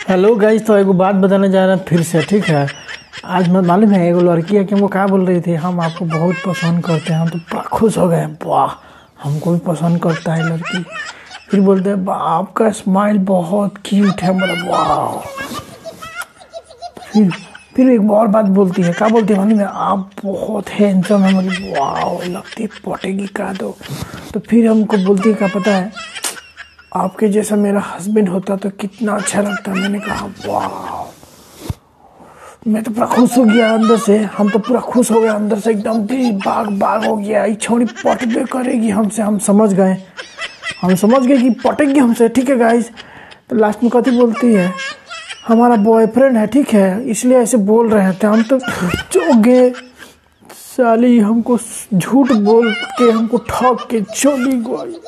Hello guys, तो एगो बात बताने जा रहा फिर से। ठीक है, आज मैं मालूम है एगो लड़की है कि हमको क्या बोल रही थी, हम आपको बहुत पसंद करते हैं। हम तो बड़ा खुश हो गए, वाह हमको भी पसंद करता है लड़की। फिर बोलते हैं आपका स्माइल बहुत क्यूट है, मतलब वाह। फिर एक और बात बोलती है, क्या बोलती है मालूम है, आप बहुत हैंडसम है, मतलब वाह लगती है पटेगी का तो फिर हमको बोलती है क्या पता है, आपके जैसा मेरा हस्बैंड होता तो कितना अच्छा लगता। मैंने कहा वाह, मैं तो पूरा खुश हो गया अंदर से। हम तो पूरा खुश हो गए अंदर से, एकदम दिल बाग बाग हो गया। ये छोड़ी पटबे करेगी हमसे, हम समझ गए कि पटेगी हमसे। ठीक है गाइस, तो लास्ट में कथी बोलती है, हमारा बॉयफ्रेंड है, ठीक है इसलिए ऐसे बोल रहे थे। हम तो चौंक गए, साली हमको झूठ बोल के हमको ठग के चली गई।